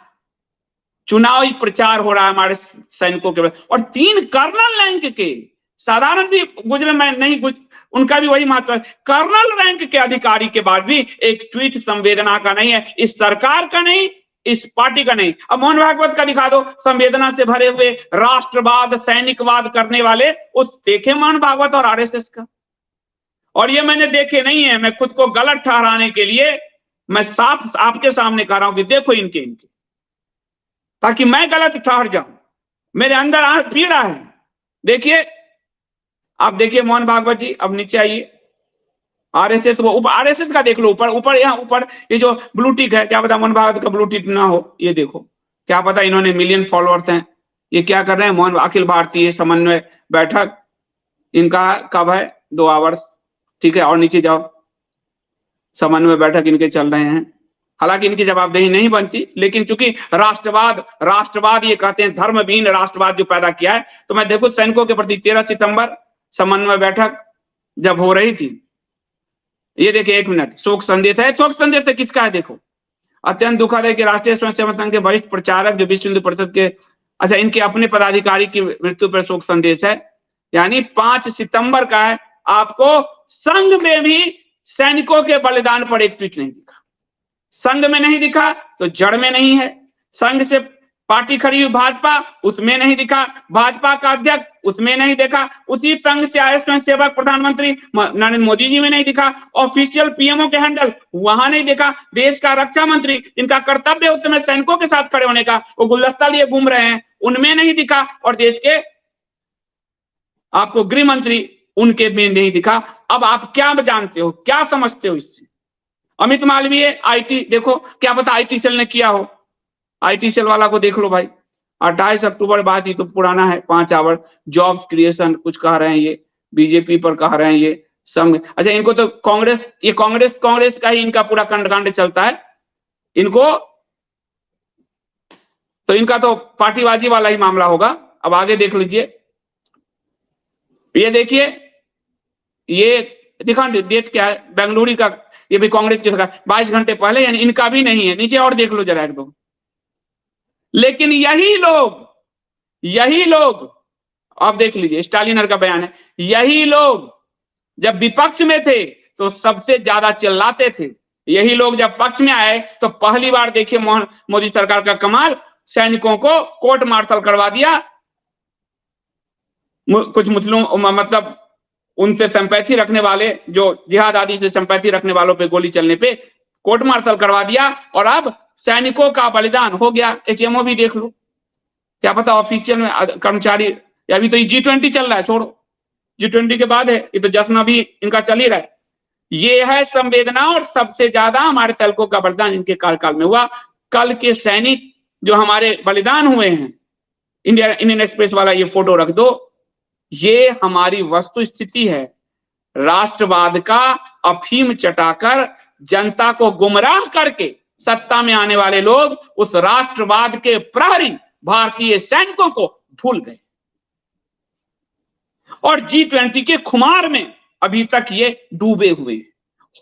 चुनावी प्रचार हो रहा है हमारे सैनिकों के, और 3 कर्नल रैंक के, साधारण भी गुजरे में नहीं उनका भी वही महत्व है, कर्नल रैंक के अधिकारी के बाद भी एक ट्वीट संवेदना का नहीं है, इस सरकार का नहीं, इस पार्टी का नहीं। अब मोहन भागवत का दिखा दो, संवेदना से भरे हुए राष्ट्रवाद सैनिकवाद करने वाले, उस देखे मोहन भागवत और आरएसएस का। और ये मैंने देखे नहीं है, मैं खुद को गलत ठहराने के लिए मैं साफ आपके सामने कह रहा हूं कि देखो इनके, ताकि मैं गलत ठहर जाऊं, मेरे अंदर पीड़ा है। देखिए, आप देखिए मोहन भागवत जी, अब नीचे आइए, आरएसएस, वो आरएसएस का देख लो, ऊपर यहाँ ऊपर ये जो ब्लू टिक है, क्या पता मोहन भागवत का ब्लू टिक ना हो, ये देखो, क्या पता इन्होंने मिलियन फॉलोअर्स हैं, ये क्या कर रहे हैं, मोहन अखिल भारतीय समन्वय बैठक, इनका कब है, 2 आवर्स, ठीक है, और नीचे जाओ, समन्वय बैठक इनके चल रहे हैं। हालांकि इनकी जवाबदेही नहीं बनती, लेकिन चूंकि राष्ट्रवाद ये कहते हैं, धर्महीन राष्ट्रवाद जो पैदा किया है, तो मैं देखो सैनिकों के प्रति 13 सितंबर समन्वय बैठक जब हो रही थी, ये देखिए 1 मिनट, शोक संदेश है, शोक संदेश है किसका है, देखो, अत्यंत दुखद है कि राष्ट्रीय स्वयंसेवक संघ के वरिष्ठ प्रचारक जो विश्व हिंदू परिषद के, अच्छा, इनके अपने पदाधिकारी की मृत्यु पर शोक संदेश है, यानी 5 सितंबर का है। आपको संघ में भी सैनिकों के बलिदान पर एक ट्वीट नहीं दिखा, संघ में नहीं दिखा तो जड़ में नहीं है, संघ से पार्टी खड़ी हुई भाजपा, उसमें नहीं दिखा, भाजपा का अध्यक्ष उसमें नहीं देखा, उसी संघ से आए स्वयंसेवक प्रधानमंत्री नरेंद्र मोदी जी में नहीं दिखा, ऑफिशियल पीएमओ के हैंडल वहां नहीं देखा, देश का रक्षा मंत्री इनका कर्तव्य उस समय सैनिकों के साथ खड़े होने का, वो गुलदस्ता लिए घूम रहे हैं, उनमें नहीं दिखा, और देश के आपको गृह मंत्री उनके में नहीं दिखा। अब आप क्या जानते हो, क्या समझते हो इससे? अमित मालवीय आईटी, देखो, क्या पता आईटी सेल ने किया हो, आईटी सेल वाला को देख लो भाई, 28 अक्टूबर बाद, ये तो पुराना है, 5 आवर जॉब्स क्रिएशन कुछ कह रहे हैं, ये बीजेपी पर कह रहे हैं, ये संघ, अच्छा, इनको तो कांग्रेस, ये कांग्रेस का ही इनका पूरा कांड चलता है, इनको तो इनका तो पार्टीबाजी वाला ही मामला होगा। अब आगे देख लीजिए, ये देखिए, ये दिखा डेट क्या है, बेंगलुरु का, ये भी कांग्रेस की सरकार 22 घंटे पहले, यानी इनका भी नहीं है। नीचे और देख लो जरा 1-2। लेकिन यही लोग अब देख लीजिए, स्टालिनर का बयान है, यही लोग जब विपक्ष में थे तो सबसे ज्यादा चिल्लाते थे, यही लोग जब पक्ष में आए तो पहली बार देखिए मोदी सरकार का कमाल, सैनिकों को कोर्ट मार्शल करवा दिया, कुछ मुस्लिम मतलब उनसे संपैथी रखने वाले, जो जिहाद आदि से संपैथी रखने वालों पे गोली चलने पे कोर्ट मार्शल करवा दिया, और अब सैनिकों का बलिदान हो गया। एचएमओ भी देख लो, क्या पता ऑफिशियल में कर्मचारी, अभी तो G20 चल रहा है, छोड़ो G20 के बाद है, ये तो जश्न भी इनका चल ही रहा है। ये है संवेदना, और सबसे ज्यादा हमारे सैनिकों का बलिदान इनके कार्यकाल में हुआ। कल के सैनिक जो हमारे बलिदान हुए हैं, इंडियन एक्सप्रेस वाला ये फोटो रख दो, ये हमारी वस्तु स्थिति है। राष्ट्रवाद का अफीम चटाकर जनता को गुमराह करके सत्ता में आने वाले लोग उस राष्ट्रवाद के प्रहरी भारतीय सैनिकों को भूल गए, और G20 के खुमार में अभी तक ये डूबे हुए हैं।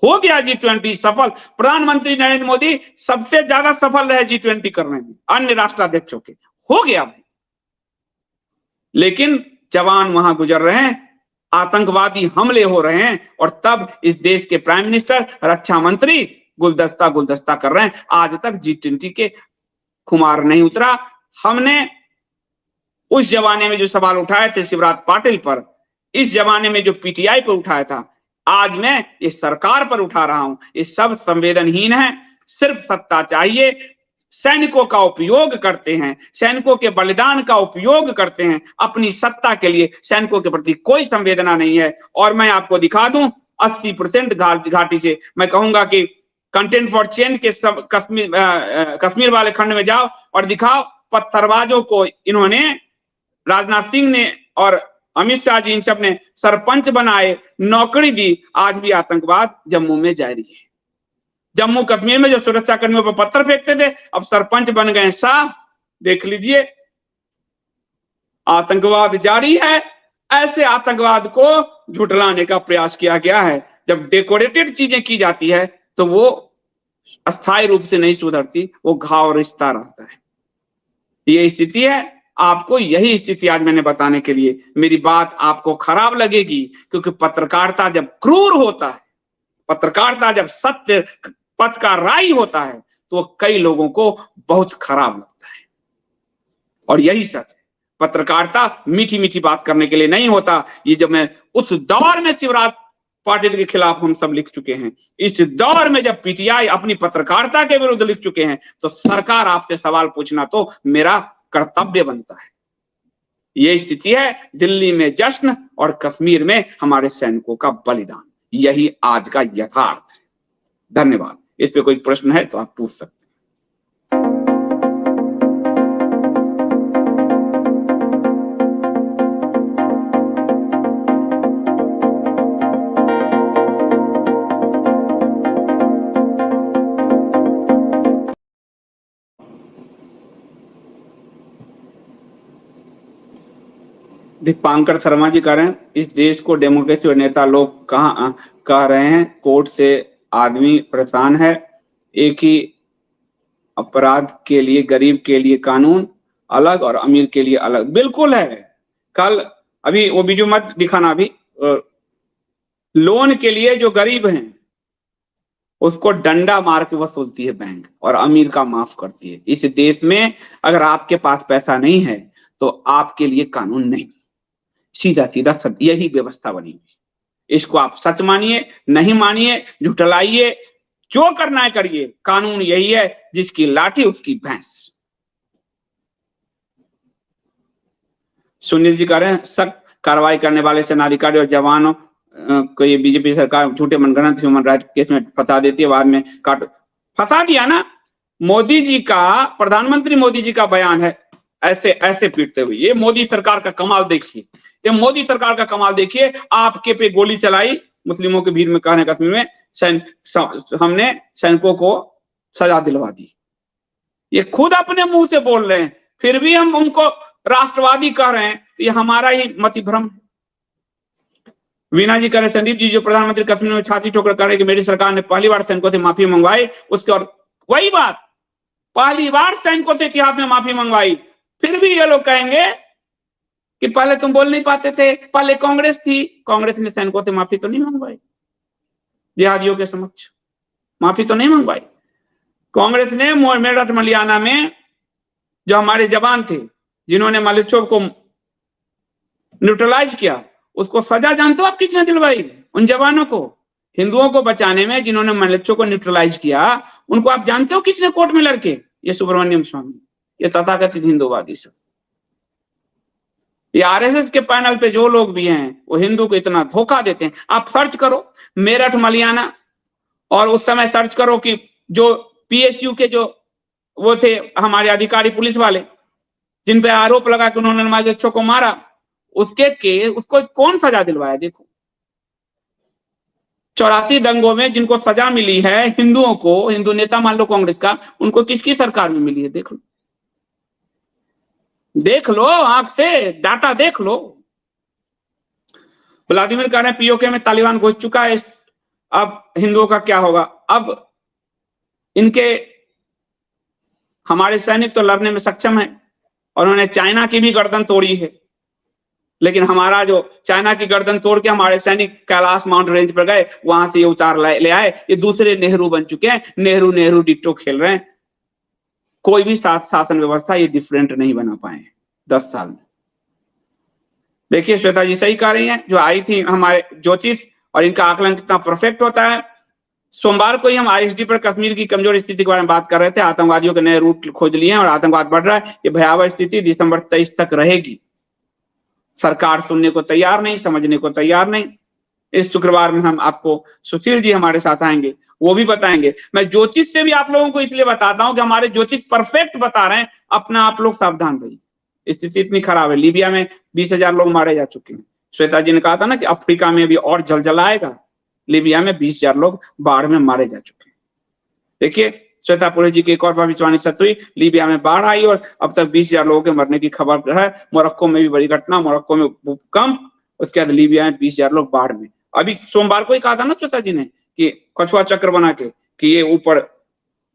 हो गया G20 सफल, प्रधानमंत्री नरेंद्र मोदी सबसे ज्यादा सफल रहे G20 करने में अन्य राष्ट्राध्यक्षों के, हो गया। लेकिन जवान वहां गुजर रहे हैं, आतंकवादी हमले हो रहे हैं, और तब इस देश के प्राइम मिनिस्टर, रक्षा मंत्री गुलदस्ता कर रहे हैं। आज तक G20 के खुमार नहीं उतरा। हमने उस जमाने में जो सवाल उठाए थे शिवराज पाटिल पर, इस जमाने में जो पीटीआई पर उठाया था, आज मैं इस सरकार पर उठा रहा हूं। ये सब संवेदनहीन है, सिर्फ सत्ता चाहिए, सैनिकों का उपयोग करते हैं, सैनिकों के बलिदान का उपयोग करते हैं अपनी सत्ता के लिए, सैनिकों के प्रति कोई संवेदना नहीं है। और मैं आपको दिखा दूं 80% घाटी से, मैं कहूंगा कि कंटेंट फॉर चेंज के सब कश्मीर वाले खंड में जाओ और दिखाओ, पत्थरबाजों को इन्होंने, राजनाथ सिंह ने और अमित शाह जी इन सब ने सरपंच बनाए, नौकरी दी, आज भी आतंकवाद जम्मू में जारी है। जम्मू कश्मीर में जो सुरक्षा कर्मियों पर पत्थर फेंकते थे, अब सरपंच बन गए साहब, देख लीजिए, आतंकवाद जारी है। ऐसे आतंकवाद को झुठलाने का प्रयास किया गया है। जब डेकोरेटेड चीजें की जाती है तो वो अस्थायी रूप से नहीं सुधरती, वो घाव रिश्ता रहता है। ये स्थिति है। आपको यही स्थिति आज मैंने बताने के लिए, मेरी बात आपको खराब लगेगी, क्योंकि पत्रकारिता जब क्रूर होता है, पत्रकारिता जब सत्य पथ का राही होता है, तो कई लोगों को बहुत खराब लगता है। और यही सच है। पत्रकारिता मीठी मीठी बात करने के लिए नहीं होता। ये जब मैं उस दौर में शिवराज पाटिल के खिलाफ हम सब लिख चुके हैं, इस दौर में जब पीटीआई अपनी पत्रकारिता के विरुद्ध लिख चुके हैं, तो सरकार आपसे सवाल पूछना तो मेरा कर्तव्य बनता है। ये स्थिति है। दिल्ली में जश्न और कश्मीर में हमारे सैनिकों का बलिदान, यही आज का यथार्थ है। धन्यवाद। इस पे कोई प्रश्न है तो आप पूछ सकते हैं। दीपांकर शर्मा जी कह रहे हैं, इस देश को डेमोक्रेसी और नेता लोग कह रहे हैं कोर्ट से आदमी परेशान है, एक ही अपराध के लिए गरीब के लिए कानून अलग और अमीर के लिए अलग। बिल्कुल है। कल अभी वो वीडियो मत दिखाना, अभी लोन के लिए जो गरीब हैं उसको डंडा मार के वसूलती है बैंक, और अमीर का माफ करती है। इस देश में अगर आपके पास पैसा नहीं है तो आपके लिए कानून नहीं। सीधा सीधा यही व्यवस्था बनी हुई। इसको आप सच मानिए, नहीं मानिए, झुठलाइए, जो करना है करिए, कानून यही है, जिसकी लाठी उसकी भैंस। सुनील जी कह रहे हैं, सख्त कार्रवाई करने वाले सेनाधिकारी और जवानों को ये बीजेपी सरकार झूठे मनगढ़ंत ह्यूमन राइट केस में फंसा देती है, बाद में काट फंसा दिया ना। मोदी जी का, प्रधानमंत्री मोदी जी का बयान है, ऐसे ऐसे पीटते हुए। ये मोदी सरकार का कमाल देखिए, ये मोदी सरकार का कमाल देखिए। आपके पे गोली चलाई मुस्लिमों के भीड़ में, कहने कश्मीर में हमने सैनिकों को सजा दिलवा दी। ये खुद अपने मुंह से बोल रहे हैं, फिर भी हम उनको राष्ट्रवादी कह रहे हैं। ये हमारा ही मतिभ्रम। वीना जी कह रहे, संदीप जी जो प्रधानमंत्री कश्मीर में छाती ठोकर कर रहे कि मेरी सरकार ने पहली बार सैनिकों से माफी मंगवाई, उसके और वही बात, पहली बार सैनिकों से इतिहास में माफी मंगवाई। फिर भी ये लोग कहेंगे कि पहले तुम बोल नहीं पाते थे, पहले कांग्रेस थी, कांग्रेस ने सैनिकों से माफी तो नहीं मंगवाई, जिहादियों के समक्ष माफी तो नहीं मंगवाई। कांग्रेस ने मेरठ मलियाना में जो हमारे जवान थे जिन्होंने मालिकचौक को न्यूट्रलाइज किया, उसको सजा जानते हो आप किसने दिलवाई? उन जवानों को, हिंदुओं को बचाने में जिन्होंने मालिकचौक को न्यूट्रलाइज किया, उनको आप जानते हो किसने कोर्ट में लड़के? ये सुब्रमण्यम स्वामी, ये तथाकथित हिंदूवादी सब। ये आरएसएस के पैनल पे जो लोग भी हैं वो हिंदू को इतना धोखा देते हैं। आप सर्च करो मेरठ मलियाना, और उस समय सर्च करो कि जो पीएसयू के जो वो थे हमारे अधिकारी पुलिस वाले, जिन पे आरोप लगा कि उन्होंने मालिकचौक को मारा, उसको कौन सजा दिलवाया? देखो 84 दंगों में जिनको सजा मिली है हिंदुओं को, हिंदू नेता मान लो कांग्रेस का, उनको किसकी सरकार में मिली है? देख लो, देख लो, आंख से डाटा देख लो। व्लादिमीर कह रहे हैं पीओके में तालिबान घुस चुका है, अब हिंदुओं का क्या होगा? अब इनके हमारे सैनिक तो लड़ने में सक्षम है, और उन्होंने चाइना की भी गर्दन तोड़ी है। लेकिन हमारा जो चाइना की गर्दन तोड़ के हमारे सैनिक कैलाश माउंट रेंज पर गए, वहां से ये उतार ले आए। ये दूसरे नेहरू बन चुके हैं, नेहरू डिट्टो खेल रहे हैं। कोई भी शासन व्यवस्था ये डिफरेंट नहीं बना पाए 10 साल में। देखिए श्वेता जी सही कह रही हैं, जो आई थी हमारे ज्योतिष, और इनका आकलन कितना परफेक्ट होता है। सोमवार को ही हम आईएसडी पर कश्मीर की कमजोर स्थिति के बारे में बात कर रहे थे। आतंकवादियों के नए रूट खोज लिए हैं और आतंकवाद बढ़ रहा है। ये भयावह स्थिति दिसंबर 23 तक रहेगी। सरकार सुनने को तैयार नहीं, समझने को तैयार नहीं। इस शुक्रवार में हम आपको, सुशील जी हमारे साथ आएंगे, वो भी बताएंगे। मैं ज्योतिष से भी आप लोगों को इसलिए बताता हूं कि हमारे ज्योतिष परफेक्ट बता रहे हैं। अपना आप लोग सावधान रहिए, स्थिति इतनी खराब है। लीबिया में 20,000 लोग मारे जा चुके हैं। श्वेता जी ने कहा था ना कि अफ्रीका में भी और जलजला आएगा। लीबिया में 20,000 लोग बाढ़ में मारे जा चुके हैं। देखिए श्वेतापुरी जी की एक और भविष्यवाणी सच हुई, लीबिया में बाढ़ आई और अब तक 20,000 लोगों के मरने की खबर है। मोरक्को में भी बड़ी घटना, मोरक्को में भूकंप, उसके बाद लीबिया में 20,000 लोग बाढ़ में। अभी सोमवार को ही कहा था ना श्वेता जी ने कि कछुआ चक्र बना के कि ये ऊपर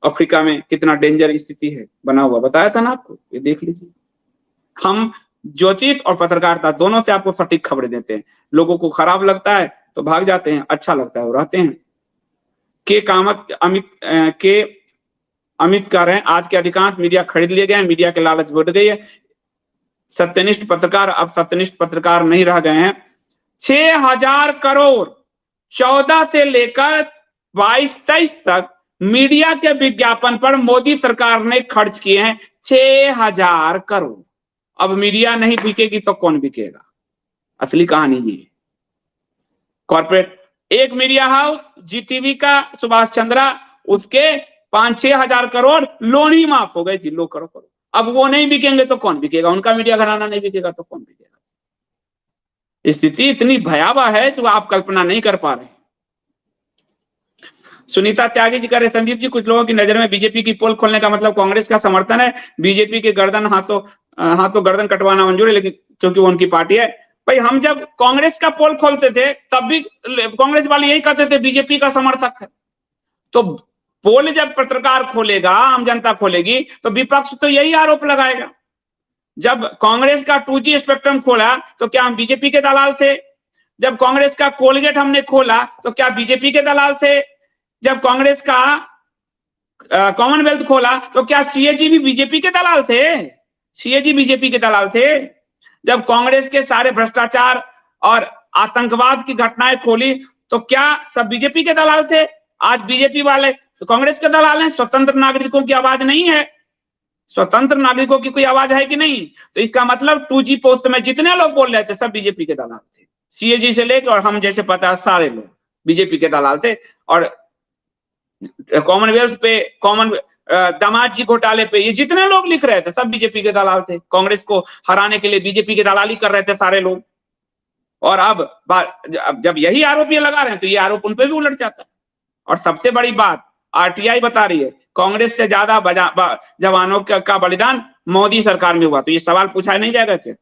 अफ्रीका में कितना डेंजर स्थिति है बना हुआ, बताया था ना आपको, ये देख लीजिए। हम ज्योतिष और पत्रकारिता दोनों से आपको सटीक खबरें देते हैं। लोगों को खराब लगता है तो भाग जाते हैं, अच्छा लगता है वो रहते हैं। अमित कह रहे हैं आज के अधिकांश मीडिया खरीद लिए गए हैं, मीडिया के लालच बढ़ गई है, सत्यनिष्ठ पत्रकार अब सत्यनिष्ठ पत्रकार नहीं रह गए हैं। 6,000 करोड़ 14 से लेकर 22-23 तक मीडिया के विज्ञापन पर मोदी सरकार ने खर्च किए हैं 6,000 करोड़। अब मीडिया नहीं बिकेगी तो कौन बिकेगा? असली कहानी ये है। कॉर्पोरेट एक मीडिया हाउस जीटीवी का सुभाष चंद्रा, उसके 5-6 हजार करोड़ लोन ही माफ हो गए थी, लो करो करो। अब वो नहीं बिकेंगे तो कौन बिकेगा? उनका मीडिया घराना नहीं बिकेगा तो कौन बिकेगा? स्थिति इतनी भयावह है जो आप कल्पना नहीं कर पा रहे। सुनीता त्यागी जी कह रहे संदीप जी, कुछ लोगों की नजर में बीजेपी की पोल खोलने का मतलब कांग्रेस का समर्थन है, बीजेपी के गर्दन हाथों गर्दन कटवाना मंजूर है, लेकिन क्योंकि वो उनकी पार्टी है। भाई हम जब कांग्रेस का पोल खोलते थे तब भी कांग्रेस वाले यही कहते थे बीजेपी का समर्थक है। तो पोल जब पत्रकार खोलेगा, आम जनता खोलेगी, तो विपक्ष तो यही आरोप लगाएगा। जब कांग्रेस का 2G स्पेक्ट्रम खोला तो क्या हम बीजेपी के दलाल थे? जब कांग्रेस का कोलगेट हमने खोला तो क्या बीजेपी के दलाल थे? जब कांग्रेस का कॉमनवेल्थ खोला तो क्या सीएजी भी बीजेपी के दलाल थे? सीएजी बीजेपी के दलाल थे। जब कांग्रेस के सारे भ्रष्टाचार और आतंकवाद की घटनाएं खोली तो क्या सब बीजेपी के दलाल थे? आज बीजेपी वाले कांग्रेस के दलाल हैं। स्वतंत्र नागरिकों की आवाज नहीं है। स्वतंत्र नागरिकों की कोई आवाज है कि नहीं? तो इसका मतलब 2G पोस्ट में जितने लोग बोल रहे थे सब बीजेपी के दलाल थे। सीएजी से लेकर और हम जैसे पता है सारे लोग बीजेपी के दलाल थे। और कॉमनवेल्थ पे, दामाद जी घोटाले पे ये जितने लोग लिख रहे थे सब बीजेपी के दलाल थे। कांग्रेस को हराने के लिए बीजेपी के दलाली कर रहे थे सारे लोग। और अब जब यही आरोप ये लगा रहे हैं तो ये आरोप उन पे भी उलट जाता है। और सबसे बड़ी बात आरटीआई बता रही है कांग्रेस से ज्यादा जवानों का बलिदान मोदी सरकार में हुआ। तो ये सवाल पूछा नहीं जाएगा क्या?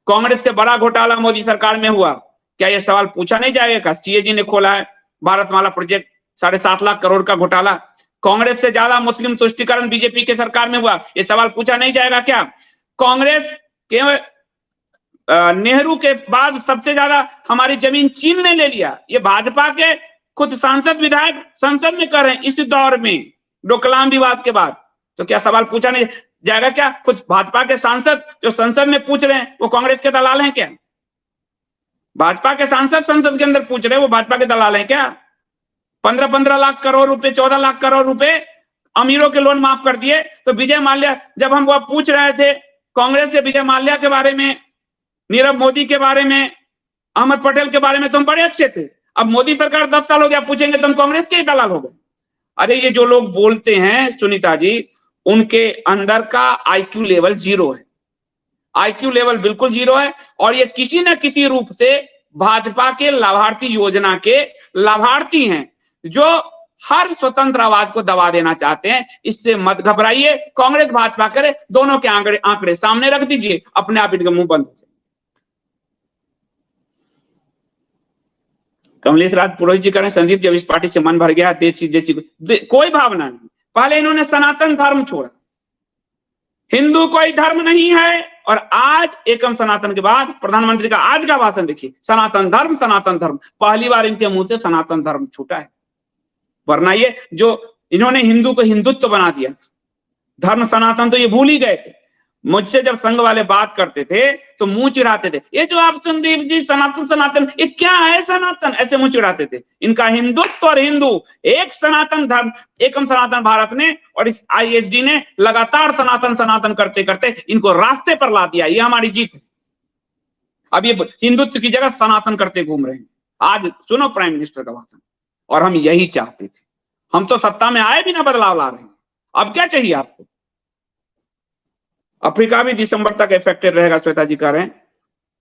कांग्रेस से बड़ा घोटाला मोदी सरकार में हुआ, क्या ये सवाल पूछा नहीं जाएगा? सीएजी ने खोला है भारतमाला प्रोजेक्ट, 7.5 लाख करोड़ का घोटाला। कांग्रेस से ज्यादा मुस्लिम तुष्टीकरण बीजेपी के सरकार में हुआ, ये सवाल पूछा नहीं जाएगा क्या? कांग्रेस के नेहरू के बाद सबसे ज्यादा हमारी जमीन चीन ने ले लिया, ये भाजपा के खुद सांसद विधायक संसद में कर रहे हैं इस दौर में, डोकलाम विवाद के बाद। तो क्या सवाल पूछा नहीं जाएगा क्या? कुछ भाजपा के सांसद जो संसद में पूछ रहे हैं वो कांग्रेस के दलाल हैं क्या? भाजपा के सांसद संसद के अंदर पूछ रहे हैं वो भाजपा के दलाल हैं क्या? 15-15 लाख करोड़ रुपए, 14 लाख करोड़ रुपए अमीरों के लोन माफ कर दिए। तो विजय माल्या, जब हम वो पूछ रहे थे कांग्रेस से विजय माल्या के बारे में, नीरव मोदी के बारे में, अहमद पटेल के बारे में, तो हम बड़े अच्छे थे। अब मोदी सरकार 10 साल हो गया, पूछेंगे तो हम कांग्रेस के ही दलाल हो गए। अरे ये जो लोग बोलते हैं सुनीता जी, उनके अंदर का आईक्यू लेवल 0 है। आईक्यू लेवल बिल्कुल 0 है। और ये किसी न किसी रूप से भाजपा के लाभार्थी योजना के लाभार्थी हैं जो हर स्वतंत्र आवाज को दबा देना चाहते हैं। इससे मत घबराइए, कांग्रेस भाजपा करे, दोनों के आंकड़े सामने रख दीजिए, अपने आप इनका मुंह बंद हो जाए। कमलेश राज पुरोहित जी करें संदीप, जब इस पार्टी से मन भर गया देशी जैसी कोई भावना नहीं। पहले इन्होंने सनातन धर्म छोड़ा, हिंदू कोई धर्म नहीं है, और आज एकम सनातन के बाद प्रधानमंत्री का आज का भाषण देखिए, सनातन धर्म सनातन धर्म, पहली बार इनके मुंह से सनातन धर्म छूटा है। वरना ये जो इन्होंने हिंदू को हिंदुत्व बना दिया, धर्म सनातन तो ये भूल ही गए थे। मुझसे जब संघ वाले बात करते थे तो मुंह चिढ़ाते थे, ये जो आप संदीप जी सनातन सनातन, ये क्या है सनातन, ऐसे मुंह चिढ़ाते थे। इनका हिंदुत्व और हिंदू एक सनातन धर्म, एकम सनातन भारत ने और इस आईएसडी ने लगातार सनातन सनातन करते करते इनको रास्ते पर ला दिया। ये हमारी जीत है। अब ये हिंदुत्व की जगह सनातन करते घूम रहे हैं। आज सुनो प्राइम मिनिस्टर का भाषण, और हम यही चाहते थे। हम तो सत्ता में आए बिना बदलाव ला रहे हैं, अब क्या चाहिए आपको? अफ्रीका भी दिसंबर तक इफेक्टेड रहेगा, श्वेता जी कह रहे हैं।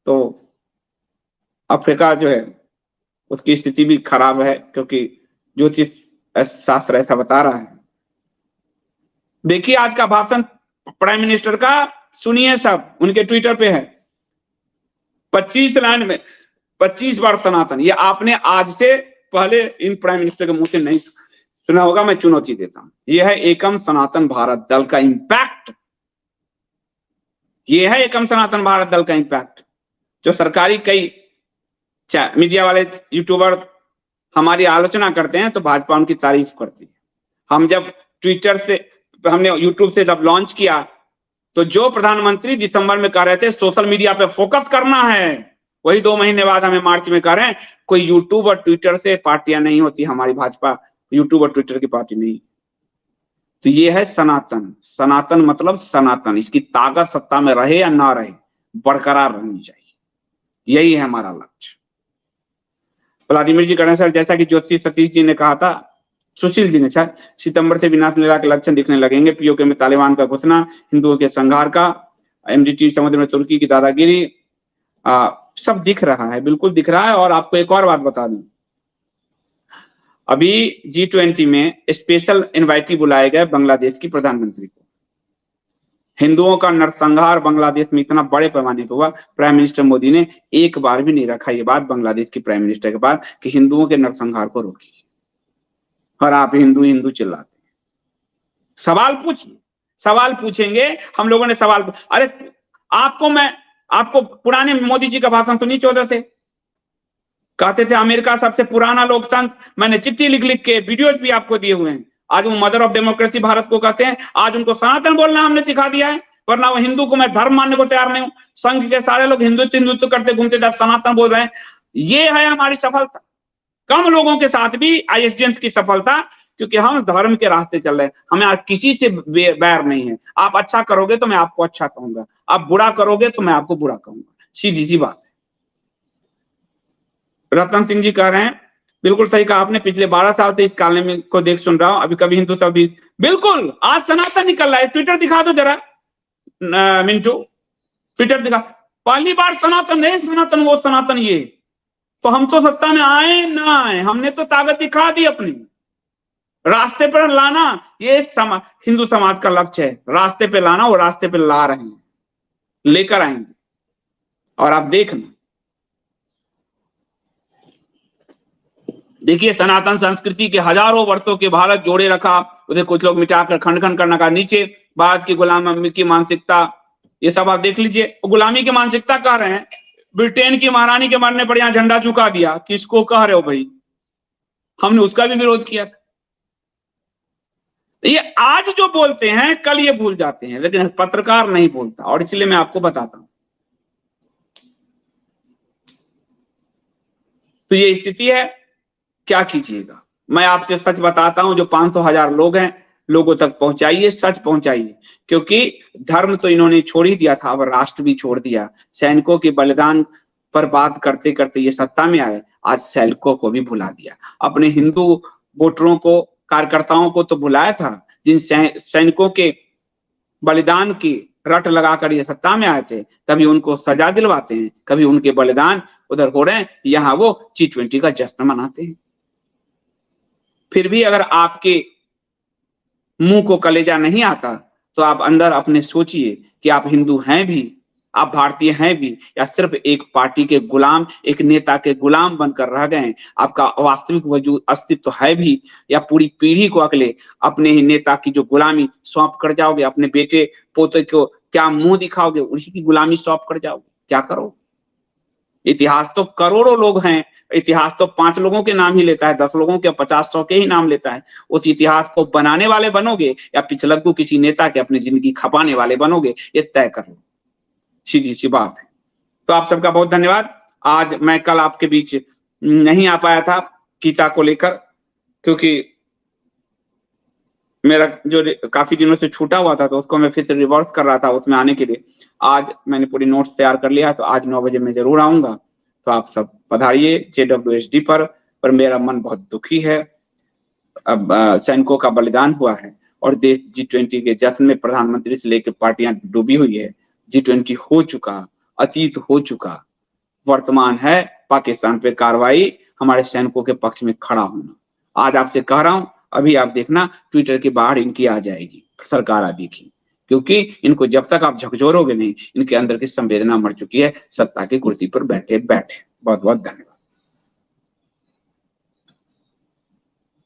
तो अफ्रीका जो है उसकी स्थिति भी खराब है, क्योंकि ज्योतिष शास्त्र ऐसा बता रहा है। देखिए आज का भाषण प्राइम मिनिस्टर का, सुनिए सब, उनके ट्विटर पे है। 25 लाइन में 25 बार सनातन, ये आपने आज से पहले इन प्राइम मिनिस्टर के मुंह से नहीं सुना होगा, मैं चुनौती देता हूं। यह है एकम सनातन भारत दल का इंपैक्ट, यह है एकम सनातन भारत दल का इंपैक्ट। जो सरकारी कई मीडिया वाले यूट्यूबर हमारी आलोचना करते हैं तो भाजपा उनकी तारीफ करती है। हम जब ट्विटर से, हमने यूट्यूब से जब लॉन्च किया तो जो प्रधानमंत्री दिसंबर में कह रहे थे सोशल मीडिया पे फोकस करना है, वही 2 महीने बाद हमें मार्च में कह रहे हैं कोई यूट्यूब और ट्विटर से पार्टियां नहीं होती, हमारी भाजपा यूट्यूब और ट्विटर की पार्टी नहीं। तो ये है सनातन। सनातन मतलब सनातन, इसकी ताकत सत्ता में रहे या ना रहे बरकरार रहनी चाहिए, यही है हमारा लक्ष्य। व्लादिमीर जी कह रहे हैं सर, जैसा कि ज्योति सतीश जी ने कहा था, सुशील जी ने, सितंबर से विनाश लीला के लक्षण दिखने लगेंगे, पीओके में तालिबान का घुसना, हिंदुओं के संघार का, एमडीटी समुद्र में तुर्की की दादागिरी, सब दिख रहा है, बिल्कुल दिख रहा है। और आपको एक और बात बता दूं, अभी G20 में स्पेशल इनवाइटी बुलाए गए बांग्लादेश की प्रधानमंत्री को। हिंदुओं का नरसंहार बांग्लादेश में इतना बड़े पैमाने पर हुआ, प्राइम मिनिस्टर मोदी ने एक बार भी नहीं रखा ये बात बांग्लादेश की प्राइम मिनिस्टर के बाद कि हिंदुओं के नरसंहार को रोकिए, और आप हिंदू हिंदू चिल्लाते हैं। सवाल पूछिए, सवाल पूछेंगे हम लोगों ने सवाल। अरे आपको पुराने मोदी जी का भाषण सुनी 14 से, कहते थे अमेरिका सबसे पुराना लोकतंत्र, मैंने चिट्ठी लिख लिख के वीडियोज भी आपको दिए हुए हैं। आज वो मदर ऑफ डेमोक्रेसी भारत को कहते हैं, आज उनको सनातन बोलना हमने सिखा दिया है, वरना वो हिंदू को मैं धर्म मानने को तैयार नहीं हूं। संघ के सारे लोग हिंदुत्व करते घूमते थे, सनातन बोल रहे हैं। ये है हमारी सफलता, कम लोगों के साथ भी आईएसडीएंस की सफलता, क्योंकि हम धर्म के रास्ते चल रहे हैं, हमें आज किसी से बैर नहीं है। आप अच्छा करोगे तो मैं आपको अच्छा कहूंगा, आप बुरा करोगे तो मैं आपको बुरा कहूंगा, सीधी सी बात है। रतन सिंह जी कह रहे हैं बिल्कुल सही कहा आपने, पिछले 12 साल से इस काले को देख सुन रहा हूं, अभी कभी हिंदू सब भी बिल्कुल। आज सनातन निकल रहा है, ट्विटर दिखा दो जरा मिंटू, ट्विटर दिखा, पहली बार सनातन है, सनातन वो सनातन ये। तो हम तो सत्ता में आए ना आए, हमने तो ताकत दिखा दी अपनी, रास्ते पर लाना ये हिंदू समाज का लक्ष्य है, रास्ते पे लाना, वो रास्ते पे ला रहे हैं, लेकर आएंगे। और आप देखना, देखिए सनातन संस्कृति के हजारों वर्षों के भारत जोड़े रखा, उसे कुछ लोग मिटाकर खंड खंड करना का, नीचे भारत की गुलामी की मानसिकता, ये सब आप देख लीजिए। गुलामी की मानसिकता कह रहे हैं, ब्रिटेन की महारानी के मरने पर यहां झंडा झुका दिया, किसको कह रहे हो भाई, हमने उसका भी विरोध किया था। ये आज जो बोलते हैं कल ये भूल जाते हैं, लेकिन पत्रकार नहीं भूलता, और इसलिए मैं आपको बताता हूं। तो ये स्थिति है, क्या कीजिएगा। मैं आपसे सच बताता हूं, जो 500,000 लोग हैं, लोगों तक पहुंचाइए, सच पहुंचाइए, क्योंकि धर्म तो इन्होंने छोड़ ही दिया था, अब राष्ट्र भी छोड़ दिया। सैनिकों के बलिदान पर बात करते करते ये सत्ता में आए, आज सैनिकों को भी भुला दिया। अपने हिंदू वोटरों को, कार्यकर्ताओं को तो भुलाया था, जिन सैनिकों के बलिदान की रट लगाकर ये सत्ता में आए थे, कभी उनको सजा दिलवाते हैं, कभी उनके बलिदान उधर हो रहे हैं, यहां वो G20 का जश्न मनाते हैं। फिर भी अगर आपके मुंह को कलेजा नहीं आता, तो आप अंदर अपने सोचिए कि आप हिंदू हैं भी, आप भारतीय हैं भी, या सिर्फ एक पार्टी के गुलाम, एक नेता के गुलाम बनकर रह गए। आपका वास्तविक वजूद अस्तित्व है भी, या पूरी पीढ़ी को अगले अपने ही नेता की जो गुलामी सौंप कर जाओगे, अपने बेटे पोते को क्या मुंह दिखाओगे, उसी की गुलामी सौंप कर जाओगे, क्या करोगे। इतिहास तो करोड़ों लोग हैं, इतिहास तो 5 लोगों के नाम ही लेता है, 10 लोगों के, 50-100 के ही नाम लेता है। उस इतिहास को बनाने वाले बनोगे या पिछलग्गू किसी नेता के अपनी जिंदगी खपाने वाले बनोगे, ये तय कर लो, सीधी सी बात है। तो आप सबका बहुत धन्यवाद। आज मैं कल आपके बीच नहीं आ पाया था गीता को लेकर, क्योंकि मेरा जो काफी दिनों से छूटा हुआ था, तो उसको मैं फिर से रिवर्स कर रहा था उसमें आने के लिए। आज मैंने पूरी नोट्स तैयार कर लिया, तो आज 9 बजे मैं जरूर आऊंगा। तो आप सब पधारिए JWSD पर मेरा मन बहुत दुखी है। अब सैनिकों का बलिदान हुआ है और देश G20 के जश्न में प्रधानमंत्री से लेकर पार्टियां डूबी हुई है। G20 हो चुका, अतीत हो चुका, वर्तमान है पाकिस्तान पे कार्रवाई, हमारे सैनिकों के पक्ष में खड़ा होना। आज आपसे कह रहा हूं, अभी आप देखना ट्विटर की बाढ़ इनकी आ जाएगी, सरकार आदि की, क्योंकि इनको जब तक आप झकझोरोगे नहीं, इनके अंदर की संवेदना मर चुकी है, सत्ता की कुर्सी पर बैठे बैठे। बहुत बहुत धन्यवाद।